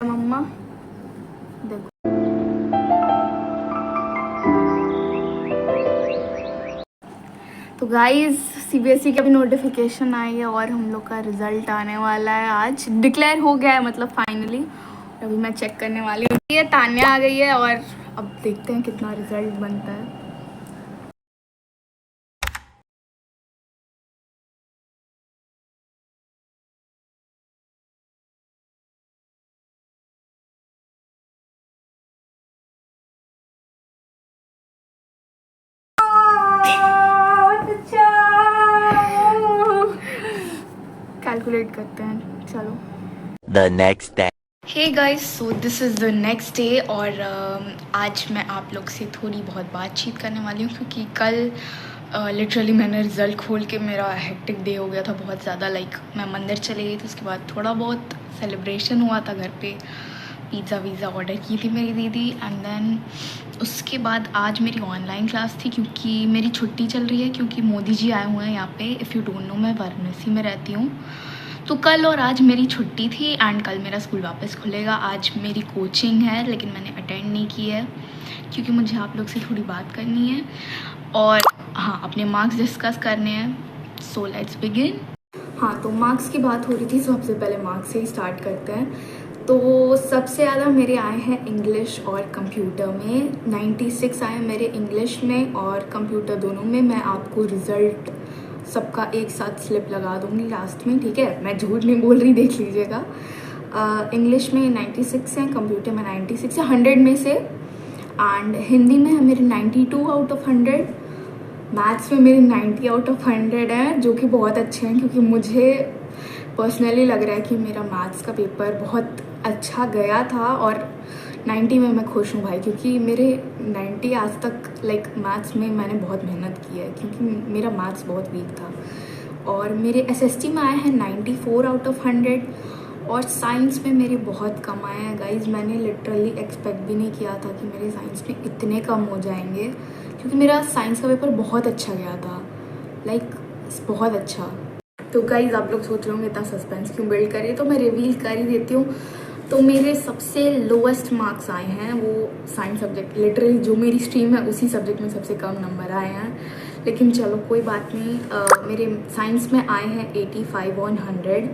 मम्मा देखो, तो guys CBSE की अभी नोटिफिकेशन आई है और हम लोग का रिजल्ट आने वाला है। आज डिक्लेयर हो गया है, मतलब फाइनली। अभी मैं चेक करने वाली हूँ। ये तान्या आ गई है और अब देखते हैं कितना रिजल्ट बनता है। कैलकुलेट करते हैं, चलो। The next day. Hey guys, so this is the next day और आज मैं आप लोग से थोड़ी बहुत बातचीत करने वाली हूँ क्योंकि कल लिटरली मैंने रिज़ल्ट खोल के मेरा हेक्टिक डे हो गया था बहुत ज़्यादा। लाइक मैं मंदिर चली गई थी, उसके बाद थोड़ा बहुत सेलिब्रेशन हुआ था घर पे। पिज़्ज़ा वीज़ा ऑर्डर की थी मेरी दीदी एंड देन उसके बाद आज मेरी ऑनलाइन क्लास थी क्योंकि मेरी छुट्टी चल रही है क्योंकि मोदी जी आए हुए हैं यहाँ पे। इफ़ यू डोंट नो, मैं वाराणसी में रहती हूँ, तो कल और आज मेरी छुट्टी थी एंड कल मेरा स्कूल वापस खुलेगा। आज मेरी कोचिंग है लेकिन मैंने अटेंड नहीं की है क्योंकि मुझे आप लोग से थोड़ी बात करनी है और हाँ, अपने मार्क्स डिस्कस करने हैं। So let's begin. हाँ, तो मार्क्स की बात हो रही थी, सबसे पहले मार्क्स से ही स्टार्ट करते हैं। तो सबसे ज़्यादा मेरे आए हैं इंग्लिश और कंप्यूटर में। 96 आए मेरे इंग्लिश में और कंप्यूटर दोनों में। मैं आपको रिज़ल्ट सबका एक साथ स्लिप लगा दूंगी लास्ट में, ठीक है? मैं झूठ नहीं बोल रही, देख लीजिएगा। इंग्लिश में 96 हैं, कंप्यूटर में 96 है 100 में से, एंड हिंदी में है मेरे 92 आउट ऑफ 100। मैथ्स में मेरे 90 आउट ऑफ 100 हैं, जो कि बहुत अच्छे हैं क्योंकि मुझे पर्सनली लग रहा है कि मेरा मैथ्स का पेपर बहुत अच्छा गया था और 90 में मैं खुश हूँ भाई, क्योंकि मेरे 90 आज तक लाइक मैथ्स में मैंने बहुत मेहनत की है क्योंकि मेरा मैथ्स बहुत वीक था। और मेरे एसएसटी में आए हैं 94 आउट ऑफ 100 और साइंस में मेरे बहुत कम आए हैं गाइज। मैंने लिटरली एक्सपेक्ट भी नहीं किया था कि मेरे साइंस में इतने कम हो जाएंगे क्योंकि मेरा साइंस का पेपर बहुत अच्छा गया था, लाइक बहुत अच्छा। तो गाइज आप लोग सोच रहे होंगे इतना सस्पेंस क्यों बिल्ड करिए, तो मैं रिवील कर ही देती हूँ। तो मेरे सबसे लोएस्ट मार्क्स आए हैं वो साइंस सब्जेक्ट, लिटरली जो मेरी स्ट्रीम है उसी सब्जेक्ट में सबसे कम नंबर आए हैं। लेकिन चलो कोई बात नहीं। मेरे साइंस में आए हैं 85 ऑन 100,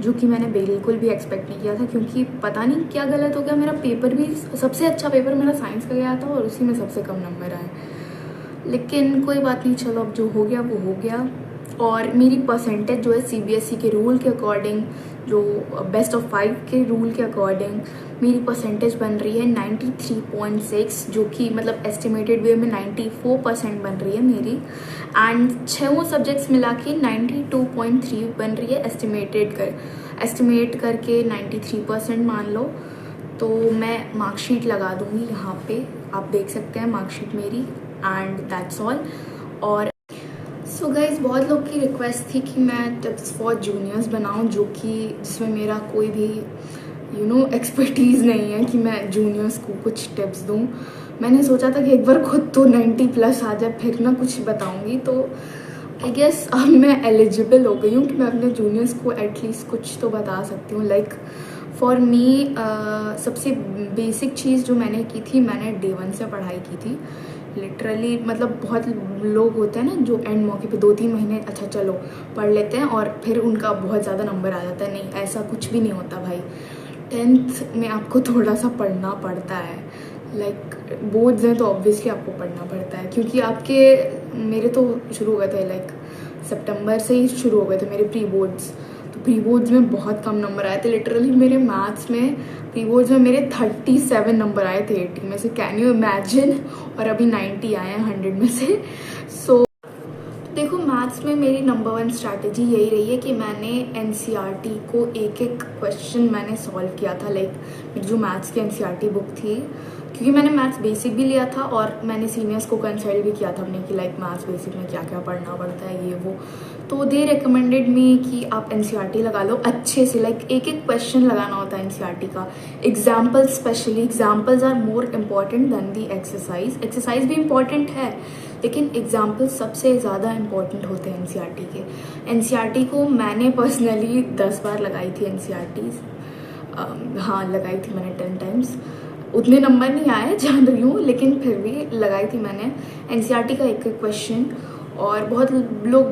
जो कि मैंने बिल्कुल भी एक्सपेक्ट नहीं किया था क्योंकि पता नहीं क्या गलत हो गया। मेरा पेपर भी सबसे अच्छा पेपर मेरा साइंस का गया था और उसी में सबसे कम नंबर आए। लेकिन कोई बात नहीं, चलो अब जो हो गया वो हो गया। और मेरी परसेंटेज जो है सीबीएसई के रूल के अकॉर्डिंग, जो बेस्ट ऑफ 5 के रूल के अकॉर्डिंग मेरी परसेंटेज बन रही है 93.6, जो कि मतलब एस्टिमेटेड वे में 94% बन रही है मेरी। एंड छहों सब्जेक्ट्स मिला के 92.3 बन रही है एस्टिमेट करके 93% मान लो। तो मैं मार्कशीट लगा दूंगी यहाँ पे, आप देख सकते हैं मार्कशीट मेरी, एंड दैट्स ऑल। और सो गाइज बहुत लोग की रिक्वेस्ट थी कि मैं टिप्स फॉर जूनियर्स बनाऊं, जो कि जिसमें मेरा कोई भी एक्सपर्टीज़ नहीं है कि मैं जूनियर्स को कुछ टिप्स दूं। मैंने सोचा था कि एक बार खुद तो 90+ आ जाए फिर मैं कुछ बताऊंगी। तो आई गेस अब मैं एलिजिबल हो गई हूँ कि मैं अपने जूनियर्स को एटलीस्ट कुछ तो बता सकती हूँ। लाइक फॉर मी सबसे बेसिक चीज़ जो मैंने की थी, मैंने Day 1 से पढ़ाई की थी लिटरली। मतलब बहुत लोग होते हैं ना जो एंड मौके पे 2-3 महीने अच्छा चलो पढ़ लेते हैं और फिर उनका बहुत ज़्यादा नंबर आ जाता है। नहीं, ऐसा कुछ भी नहीं होता भाई। 10th में आपको थोड़ा सा पढ़ना पड़ता है, लाइक बोर्ड्स हैं तो ऑब्वियसली आपको पढ़ना पड़ता है क्योंकि आपके मेरे तो शुरू हो गए थे लाइक सितंबर से ही शुरू हो गए थे मेरे प्री बोर्ड्स। तो प्री बोर्ड्स में बहुत कम नंबर आए थे लिटरली मेरे मैथ्स में। प्री बोर्ड्स में मेरे 37 नंबर आए थे 80 में से, कैन यू इमेजिन? और अभी 90 आए हैं 100 में से। सो देखो, मैथ्स में मेरी नंबर 1 स्ट्रैटेजी यही रही है कि मैंने एनसीईआरटी को एक एक क्वेश्चन मैंने सॉल्व किया था। लाइक मेरी जो मैथ्स की एनसीईआरटी बुक थी, क्योंकि मैंने मैथ्स बेसिक भी लिया था और मैंने सीनियर्स को कंसल्ट भी किया था अपने कि लाइक मैथ्स बेसिक में क्या क्या पढ़ना पड़ता है ये वो। तो दे रिकमेंडेड मी कि आप एनसीईआरटी लगा लो अच्छे से, लाइक एक एक क्वेश्चन लगाना होता है एनसीईआरटी का। Example specially, examples are more important than the exercise भी इम्पॉर्टेंट है लेकिन एग्जाम्पल सबसे ज़्यादा इम्पॉर्टेंट होते हैं एनसीईआरटी के। एनसीईआरटी को मैंने पर्सनली 10 बार लगाई थी एनसीईआरटी हाँ लगाई थी मैंने 10 टाइम्स। उतने नंबर नहीं आए जान रही हूँ, लेकिन फिर भी लगाई थी मैंने। एनसीईआरटी का एक क्वेश्चन, और बहुत लोग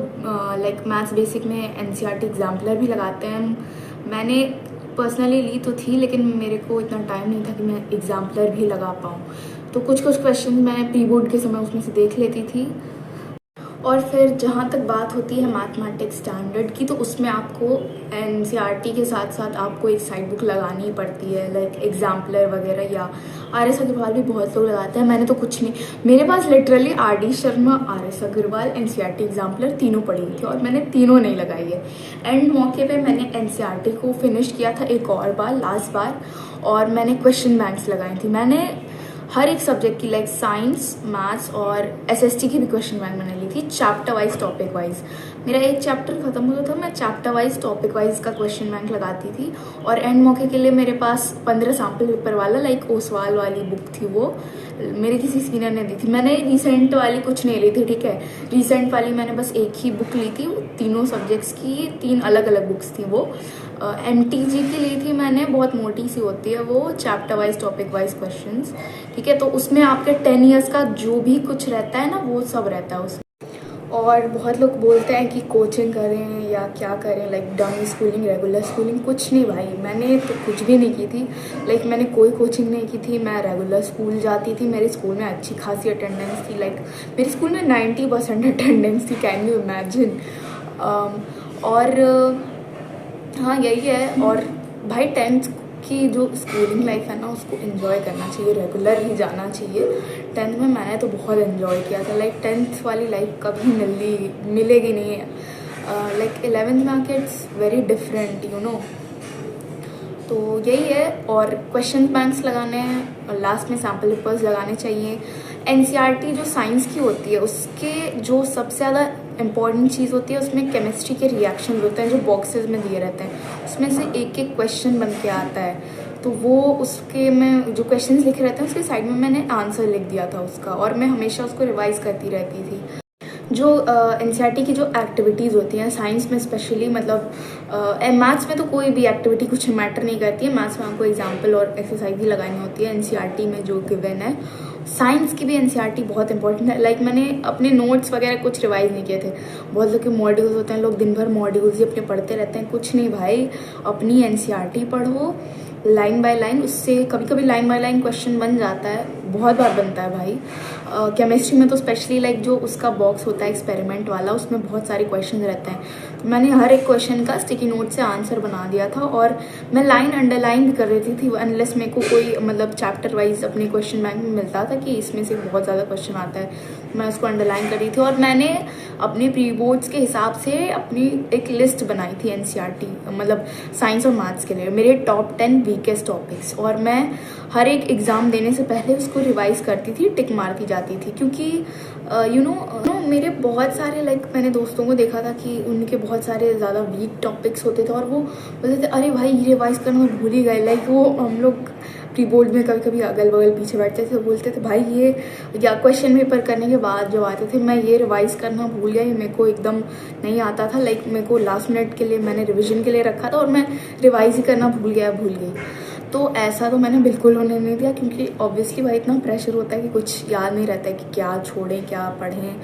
लाइक मैथ्स बेसिक में एनसीईआरटी एग्जाम्पलर भी लगाते हैं। मैंने पर्सनली ली तो थी, लेकिन मेरे को इतना टाइम नहीं था कि मैं एग्जाम्पलर भी लगा पाऊँ। तो कुछ क्वेश्चन मैं प्री बोर्ड के समय उसमें से देख लेती थी। और फिर जहाँ तक बात होती है मैथमेटिक्स स्टैंडर्ड की, तो उसमें आपको एनसीईआरटी के साथ साथ आपको एक साइड बुक लगानी ही पड़ती है, लाइक एग्जाम्पलर वगैरह, या आर.एस. अग्रवाल भी बहुत लोग लगाते हैं। मैंने तो कुछ नहीं, मेरे पास literally R D. Sharma, R S. Agarwal, NCERT exemplar तीनों पड़ी हुई थी, और मैंने तीनों नहीं लगाई है। एंड मौके पर मैंने एनसीईआरटी को फिनिश किया था एक और बार, लास्ट बार, और मैंने क्वेश्चन बैंक्स लगाई थी। मैंने हर एक सब्जेक्ट की, लाइक साइंस, मैथ्स और एसएसटी की भी क्वेश्चन बैंक मैंने ली थी, चैप्टर वाइज, टॉपिक वाइज। मेरा एक चैप्टर खत्म होता था, मैं चैप्टर वाइज, टॉपिक वाइज का क्वेश्चन बैंक लगाती थी। और एंड मौके के लिए मेरे पास 15 सैम्पल पेपर वाला, लाइक ओसवाल वाली बुक थी, वो मेरे किसी सीनियर ने दी थी। मैंने रिसेंट वाली कुछ नहीं ली थी, ठीक है। रिसेंट वाली मैंने बस एक ही बुक ली थी, तीनों सब्जेक्ट्स की 3 अलग अलग बुक्स थी वो। एमटीजी की ली थी मैंने, बहुत मोटी सी होती है वो, chapter wise, topic wise questions, ठीक है। तो उसमें आपके 10 ईयर्स का जो भी कुछ रहता है ना, वो सब रहता है उसमें। और बहुत लोग बोलते हैं कि कोचिंग करें या क्या करें, like dummy schooling, regular schooling. कुछ नहीं भाई, मैंने तो कुछ भी नहीं की थी। लाइक मैंने कोई कोचिंग नहीं की थी, मैं रेगुलर स्कूल जाती थी। मेरे स्कूल में अच्छी खासी अटेंडेंस थी, लाइक मेरे स्कूल में 90% अटेंडेंस थी, कैन यू इमेजिन। और हाँ यही है। और भाई 10th की जो स्कूलिंग लाइफ है ना, उसको एंजॉय करना चाहिए, रेगुलर ही जाना चाहिए। 10th में मैंने तो बहुत एंजॉय किया था, लाइक 10th वाली लाइफ कभी मिलेगी नहीं है। लाइक 11th में आके it's very different, you know. तो यही है। और क्वेश्चन बैंक्स लगाने हैं, और लास्ट में सैम्पल पेपर्स लगाने चाहिए। एनसीईआरटी जो साइंस की होती है, उसके जो सबसे ज़्यादा इम्पॉर्टेंट चीज़ होती है, उसमें केमिस्ट्री के रिएक्शन होते हैं जो बॉक्सेस में दिए रहते हैं, उसमें से एक एक क्वेश्चन बन के आता है। तो वो उसके में जो क्वेश्चंस लिखे रहते हैं, उसके साइड में मैंने आंसर लिख दिया था उसका, और मैं हमेशा उसको रिवाइज करती रहती थी। जो एनसीईआरटी की जो एक्टिविटीज़ होती हैं साइंस में स्पेशली, मतलब मैथ्स में तो कोई भी एक्टिविटी कुछ मैटर नहीं करती है। मैथ्स में आपको एग्जाम्पल और एक्सरसाइज ही लगानी होती है, एनसीईआरटी में जो गिवन है। साइंस की भी एनसीईआरटी बहुत इंपॉर्टेंट है। लाइक मैंने अपने नोट्स वगैरह कुछ रिवाइज नहीं किए थे। बहुत लोग के मॉड्यूल्स होते हैं, लोग दिन भर मॉड्यूल्स ही अपने पढ़ते रहते हैं। कुछ नहीं भाई, अपनी एनसीईआरटी पढ़ो लाइन बाय लाइन, उससे कभी कभी लाइन बाय लाइन क्वेश्चन बन जाता है, बहुत बार बनता है भाई। केमिस्ट्री में तो स्पेशली लाइक जो उसका बॉक्स होता है एक्सपेरिमेंट वाला, उसमें बहुत सारे क्वेश्चन रहते हैं। तो मैंने हर एक क्वेश्चन का स्टिकी नोट से आंसर बना दिया था, और मैं लाइन अंडरलाइन भी कर देती थी, अनलेस मेरे को कोई मतलब चैप्टर वाइज अपने क्वेश्चन बैंक में मिलता था कि इसमें से बहुत ज़्यादा क्वेश्चन आता है, मैं उसको अंडरलाइन कर रही थी। और मैंने अपने प्री बोर्ड्स के हिसाब से अपनी एक लिस्ट बनाई थी एनसीईआरटी, मतलब साइंस और मैथ्स के लिए, मेरे टॉप 10 वीकेस्ट टॉपिक्स। और मैं हर एक एग्ज़ाम देने से पहले उसको रिवाइज करती थी, टिक मारती जाती थी, क्योंकि यू नो मेरे बहुत सारे लाइक मैंने दोस्तों को देखा था कि उनके बहुत सारे ज़्यादा वीक टॉपिक्स होते थे, और वो बोलते थे अरे भाई ये रिवाइज करना भूल ही गए। लाइक वो हम लोग प्री बोर्ड में कभी कभी अगल बगल पीछे बैठते थे, बोलते थे भाई ये, या क्वेश्चन पेपर करने के बाद जो आते थे, मैं ये रिवाइज करना भूल गया, मेरे को एकदम नहीं आता था। लाइक मेरे को लास्ट मिनट के लिए मैंने रिविजन के लिए रखा था, और मैं रिवाइज ही करना भूल गई। तो ऐसा तो मैंने बिल्कुल होने नहीं दिया, क्योंकि ऑब्वियसली भाई इतना प्रेशर होता है कि कुछ याद नहीं रहता है कि क्या छोड़ें क्या पढ़ें।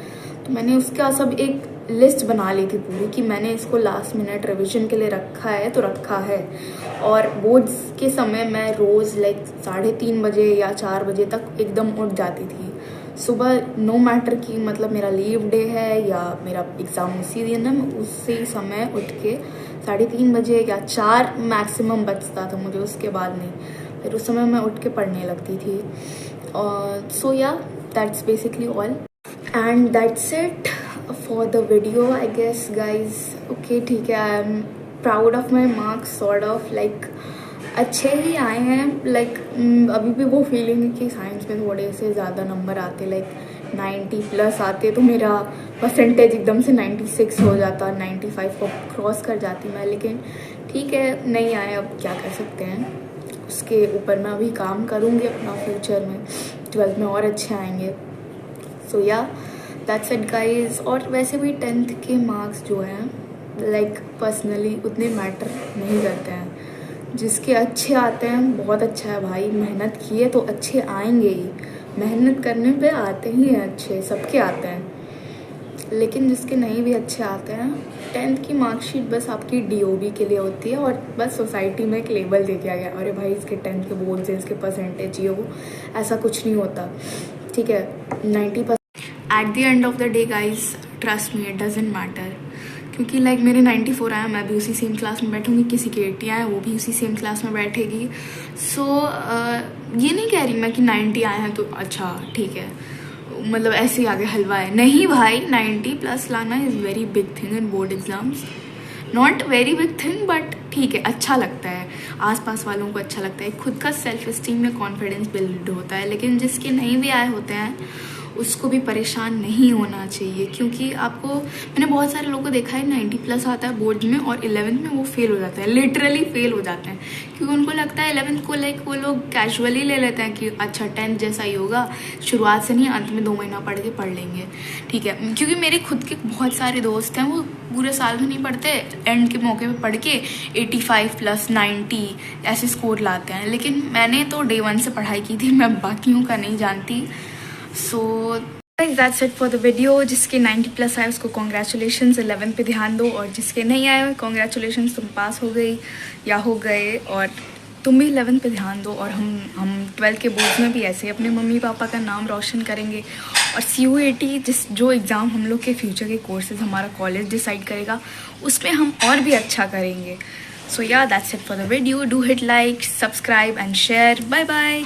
तो मैंने उसका सब एक लिस्ट बना ली थी पूरी, कि मैंने इसको लास्ट मिनट रिवीजन के लिए रखा है तो रखा है। और बोर्ड्स के समय मैं रोज़ लाइक 3:30 बजे या 4 बजे तक एकदम उठ जाती थी सुबह, नो मैटर कि मतलब मेरा लीव डे है या मेरा एग्ज़ाम उसी दिन है, मैं उसी समय उठ के 3:30 बजे या 4 मैक्सिमम बचता था मुझे, उसके बाद नहीं। फिर उस समय मैं उठ के पढ़ने लगती थी। So yeah that's basically all, and that's it for the video I guess guys. Okay ठीक है, I am proud of my marks, sort of like अच्छे ही आए हैं। लाइक अभी भी वो फीलिंग है कि साइंस में थोड़े से ज़्यादा नंबर आते, लाइक 90+ आते तो मेरा परसेंटेज एकदम से 96 हो जाता, 95 को क्रॉस कर जाती मैं। लेकिन ठीक है, नहीं आए, अब क्या कर सकते हैं, उसके ऊपर मैं अभी काम करूँगी अपना फ्यूचर में, 12th में और अच्छे आएंगे। सो या दैट्स इट गाइज। और वैसे भी 10th के मार्क्स जो हैं लाइक पर्सनली उतने मैटर नहीं करते हैं। जिसके अच्छे आते हैं बहुत अच्छा है भाई, मेहनत किए तो अच्छे आएंगे ही, मेहनत करने पे आते ही हैं अच्छे, सबके आते हैं। लेकिन जिसके नहीं भी अच्छे आते हैं, 10th की मार्कशीट बस आपकी DOB के लिए होती है और बस सोसाइटी में एक लेबल दे दिया गया, अरे भाई इसके 10th के बोर्ड्स हैं, इसके परसेंटेज ये वो, ऐसा कुछ नहीं होता, ठीक है। 90% at the end of the day guys, trust me it doesn't matter, क्योंकि लाइक मेरे 94 आए, मैं भी उसी सेम क्लास में बैठूंगी, किसी के 80 आए वो भी उसी सेम क्लास में बैठेगी। सो ये नहीं कह रही मैं कि 90 आए हैं तो अच्छा ठीक है, मतलब ऐसे ही आगे हलवा है, नहीं भाई, 90+ लाना is very big thing in board exams, not very big thing but ठीक है, अच्छा लगता है, आसपास वालों को अच्छा लगता है, खुद का सेल्फ इस्टीम में कॉन्फिडेंस बिल्ड होता है। लेकिन जिसके नहीं भी आए होते हैं उसको भी परेशान नहीं होना चाहिए, क्योंकि आपको, मैंने बहुत सारे लोगों को देखा है 90+ आता है बोर्ड में और 11th में वो फेल हो जाता है, लिटरली फेल हो जाते हैं, क्योंकि उनको लगता है 11th को लाइक वो लोग कैजुअली ले लेते हैं कि अच्छा 10th जैसा ही होगा, शुरुआत से नहीं, अंत में 2 महीना पढ़ लेंगे, ठीक है। क्योंकि मेरे खुद के बहुत सारे दोस्त हैं, वो पूरे साल में नहीं पढ़ते, एंड के मौके पे पढ़ के 85+ 90 ऐसे स्कोर लाते हैं। लेकिन मैंने तो Day 1 से पढ़ाई की थी, मैं बाकियों का नहीं जानती। So that's it for the video. जिसके 90+ आए उसको कॉन्ग्रेचुलेशंस, 11th पे ध्यान दो, और जिसके नहीं आए कॉन्ग्रेचुलेशंस, तुम पास हो गई या हो गए, और तुम भी 11th पे ध्यान दो, और हम 12th के बोर्ड में भी ऐसे अपने मम्मी पापा का नाम रोशन करेंगे। और CUET जो एग्ज़ाम हम लोग के फ्यूचर के कोर्सेज हमारा कॉलेज डिसाइड करेगा, उसमें हम और भी अच्छा करेंगे। So yeah that's it for the video, do hit like, subscribe and share, bye bye.